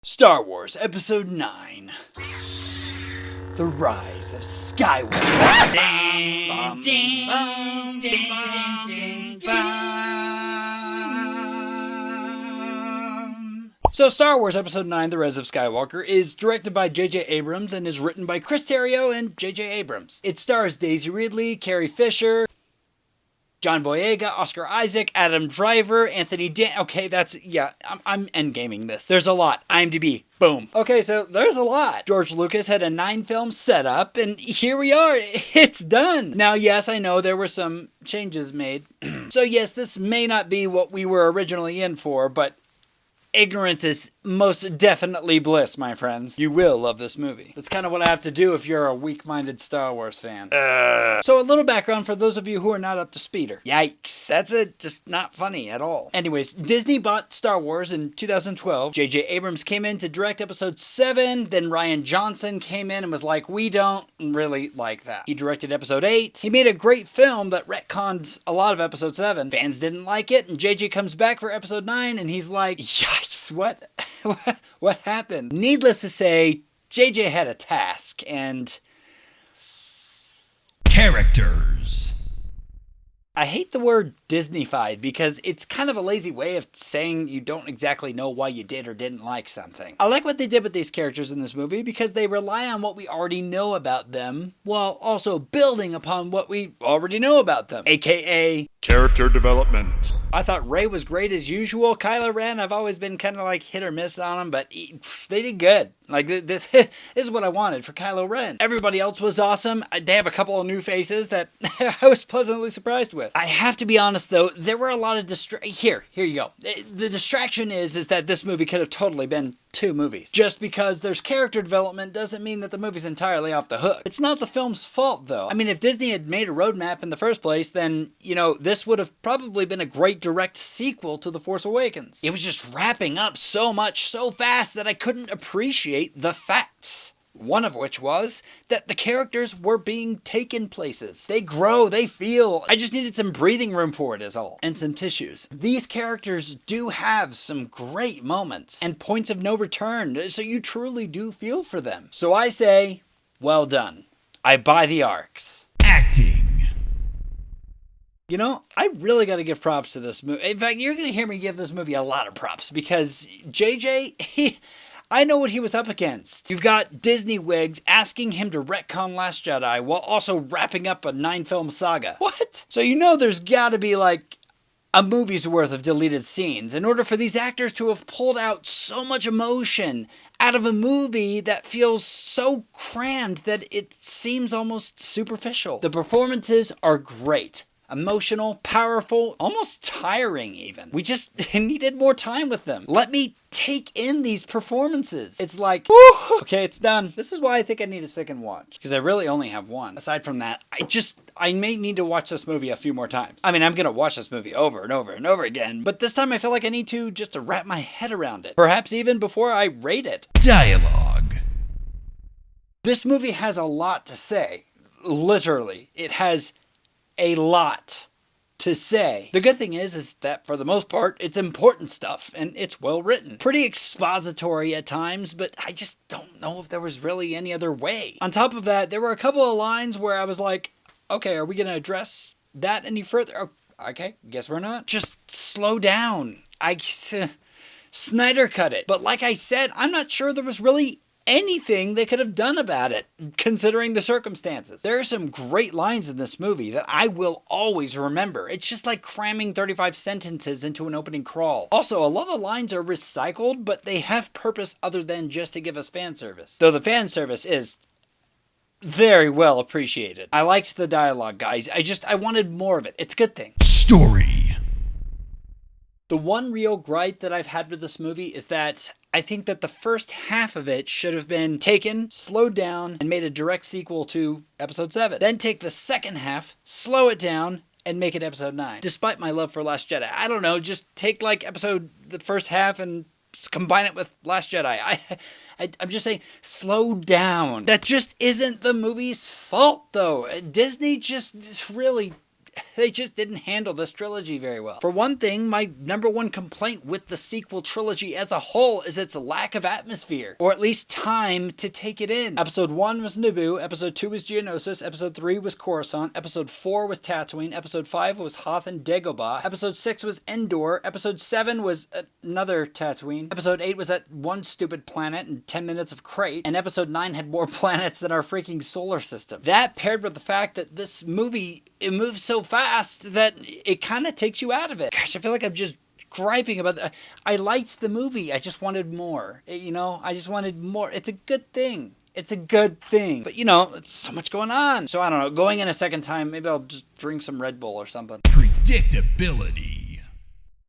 Star Wars Episode 9. The Rise of Skywalker. So Star Wars Episode 9, The Rise of Skywalker, is directed by J.J. Abrams and is written by Chris Terrio and J.J. Abrams. It stars Daisy Ridley, Carrie Fisher, John Boyega, Oscar Isaac, Adam Driver, Anthony Okay, I'm endgaming this. There's a lot. IMDb. Boom. Okay, so there's a lot. George Lucas had a 9-film setup, and here we are. It's done. Now, yes, I know there were some changes made. So yes, this may not be what we were originally in for, but ignorance is most definitely bliss, my friends. You will love this movie. That's kind of what I have to do if you're a weak-minded Star Wars fan. So a little background for those of you who are not up to speeder. Yikes. That's just not funny at all. Anyways, Disney bought Star Wars in 2012. J.J. Abrams came in to direct Episode 7. Then Rian Johnson came in and was like, we don't really like that. He directed Episode 8. He made a great film that retconned a lot of Episode 7. Fans didn't like it, and J.J. comes back for Episode 9, and he's like, yikes, what happened? Needless to say, JJ had a task, and characters. I hate the word Disney-fied because it's kind of a lazy way of saying you don't exactly know why you did or didn't like something. I like what they did with these characters in this movie because they rely on what we already know about them while also building upon what we already know about them, aka character development. I thought Rey was great as usual. Kylo Ren, I've always been kind of like hit or miss on him, but they did good. Like, this is what I wanted for Kylo Ren. Everybody else was awesome. They have a couple of new faces that I was pleasantly surprised with. I have to be honest, though, there were a lot of Here you go. The distraction is that this movie could have totally been 2 movies. Just because there's character development doesn't mean that the movie's entirely off the hook. It's not the film's fault, though. I mean, if Disney had made a roadmap in the first place, then, this would have probably been a great direct sequel to The Force Awakens. It was just wrapping up so much so fast that I couldn't appreciate the facts. One of which was that the characters were being taken places. They grow, they feel. I just needed some breathing room for it is all. And some tissues. These characters do have some great moments and points of no return, so you truly do feel for them. So I say, well done. I buy the arcs. Acting. I really got to give props to this movie. In fact, you're going to hear me give this movie a lot of props because JJ, I know what he was up against. You've got Disney wigs asking him to retcon Last Jedi while also wrapping up a 9-film saga. What? So there's gotta be like a movie's worth of deleted scenes in order for these actors to have pulled out so much emotion out of a movie that feels so crammed that it seems almost superficial. The performances are great. Emotional, powerful, almost tiring even. We just needed more time with them. Let me take in these performances. It's like, whew, okay, it's done. This is why I think I need a second watch, because I really only have one. Aside from that, I may need to watch this movie a few more times. I mean, I'm going to watch this movie over and over and over again, but this time I feel like I need to just to wrap my head around it. Perhaps even before I rate it. Dialogue. This movie has a lot to say. Literally. It has a lot to say. The good thing is that for the most part, it's important stuff and it's well written. Pretty expository at times, but I just don't know if there was really any other way. On top of that, there were a couple of lines where I was like, okay, are we going to address that any further? Oh, okay, guess we're not. Just slow down. Snyder cut it. But like I said, I'm not sure there was really anything they could have done about it, considering the circumstances. There are some great lines in this movie that I will always remember. It's just like cramming 35 sentences into an opening crawl. Also, a lot of lines are recycled, but they have purpose other than just to give us fan service. Though the fan service is very well appreciated. I liked the dialogue, guys. I wanted more of it. It's a good thing. Story. The one real gripe that I've had with this movie is that I think that the first half of it should have been taken, slowed down, and made a direct sequel to Episode 7. Then take the second half, slow it down, and make it Episode 9. Despite my love for Last Jedi. I don't know, just take the first half and combine it with Last Jedi. I'm just saying, slow down. That just isn't the movie's fault, though. Disney just really they just didn't handle this trilogy very well. For one thing, my number one complaint with the sequel trilogy as a whole is its lack of atmosphere, or at least time to take it in. Episode 1 was Naboo, Episode 2 was Geonosis, Episode 3 was Coruscant, Episode 4 was Tatooine, Episode 5 was Hoth and Dagobah, Episode 6 was Endor, Episode 7 was another Tatooine, Episode 8 was that one stupid planet and 10 minutes of Crate, and Episode 9 had more planets than our freaking solar system. That paired with the fact that this movie, it moves so fast that it kind of takes you out of it. Gosh, I feel like I'm just griping about that. I liked the movie. I just wanted more. I just wanted more. It's a good thing. It's a good thing. But, it's so much going on. So, I don't know. Going in a second time, maybe I'll just drink some Red Bull or something. Predictability.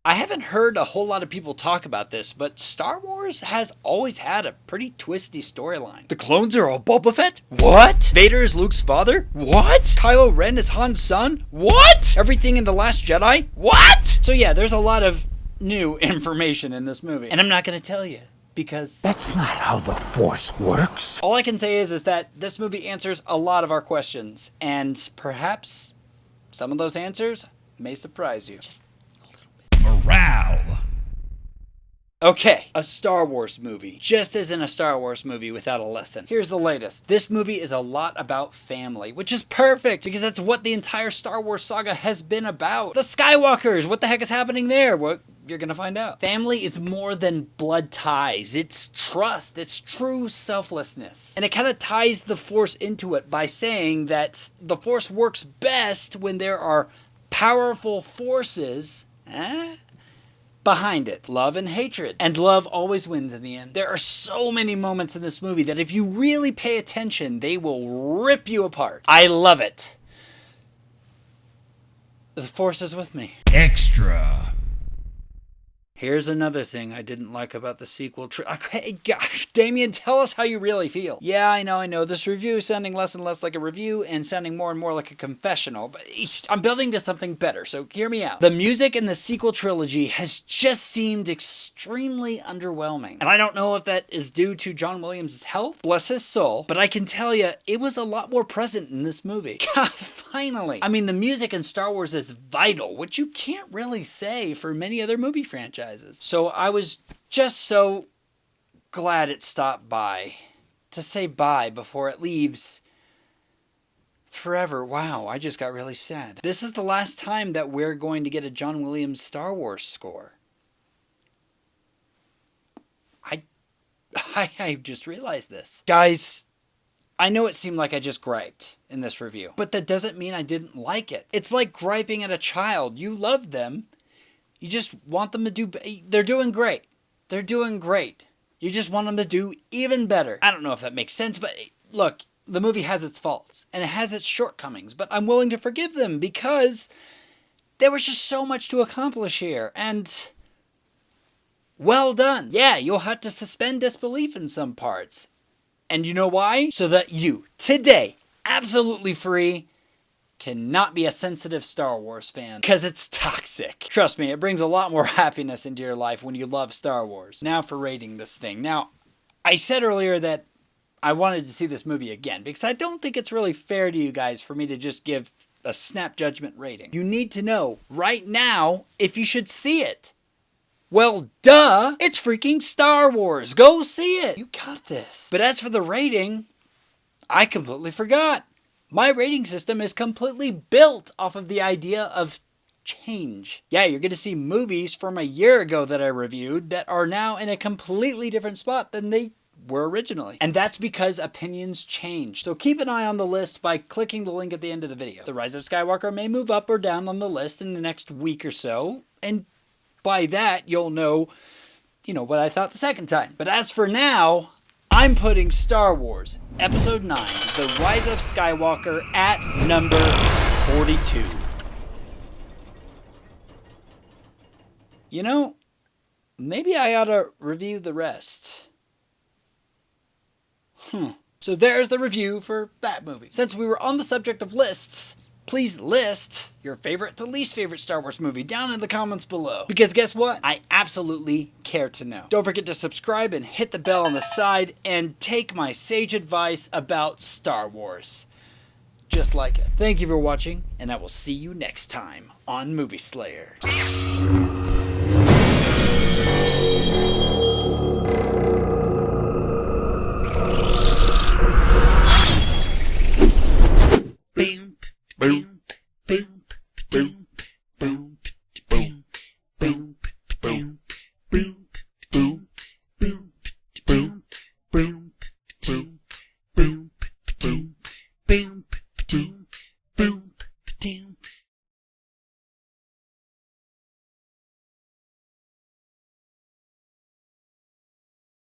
I haven't heard a whole lot of people talk about this, but Star Wars has always had a pretty twisty storyline. The clones are all Boba Fett? What? Vader is Luke's father? What? Kylo Ren is Han's son? What? Everything in The Last Jedi? What? So yeah, there's a lot of new information in this movie. And I'm not going to tell you, because that's not how the Force works. All I can say is that this movie answers a lot of our questions, and perhaps some of those answers may surprise you. Morale. Okay, a Star Wars movie. Just as in a Star Wars movie without a lesson. Here's the latest. This movie is a lot about family, which is perfect because that's what the entire Star Wars saga has been about. The Skywalkers, what the heck is happening there? Well, you're gonna find out. Family is more than blood ties. It's trust. It's true selflessness. And it kind of ties the Force into it by saying that the Force works best when there are powerful forces behind it. Love and hatred. And love always wins in the end. There are so many moments in this movie that if you really pay attention, they will rip you apart. I love it. The Force is with me. Extra. Here's another thing I didn't like about the sequel. Hey, gosh, Damien, tell us how you really feel. Yeah, I know. This review is sounding less and less like a review and sounding more and more like a confessional, but I'm building to something better, so hear me out. The music in the sequel trilogy has just seemed extremely underwhelming. And I don't know if that is due to John Williams' health, bless his soul, but I can tell you, it was a lot more present in this movie. God, finally. I mean, the music in Star Wars is vital, which you can't really say for many other movie franchises. So I was just so glad it stopped by to say bye before it leaves forever. Wow, I just got really sad. This is the last time that we're going to get a John Williams Star Wars score. I just realized this. Guys, I know it seemed like I just griped in this review, but that doesn't mean I didn't like it. It's like griping at a child. You love them. You just want them to do... They're doing great. They're doing great. You just want them to do even better. I don't know if that makes sense, but look, the movie has its faults, and it has its shortcomings, but I'm willing to forgive them because there was just so much to accomplish here, and well done. Yeah, you'll have to suspend disbelief in some parts. And you know why? So that you, today, absolutely free, cannot be a sensitive Star Wars fan because it's toxic. Trust me, it brings a lot more happiness into your life when you love Star Wars. Now for rating this thing. Now, I said earlier that I wanted to see this movie again because I don't think it's really fair to you guys for me to just give a snap judgment rating. You need to know right now if you should see it. Well, duh, it's freaking Star Wars. Go see it. You got this. But as for the rating, I completely forgot. My rating system is completely built off of the idea of change. Yeah, you're going to see movies from a year ago that I reviewed that are now in a completely different spot than they were originally. And that's because opinions change. So keep an eye on the list by clicking the link at the end of the video. The Rise of Skywalker may move up or down on the list in the next week or so. And by that, you'll know, what I thought the second time. But as for now, I'm putting Star Wars Episode 9, The Rise of Skywalker, at number 42. Maybe I ought to review the rest. So there's the review for that movie. Since we were on the subject of lists, please list your favorite to least favorite Star Wars movie down in the comments below. Because guess what? I absolutely care to know. Don't forget to subscribe and hit the bell on the side and take my sage advice about Star Wars. just like it. Thank you for watching, and I will see you next time on MovieSlayer.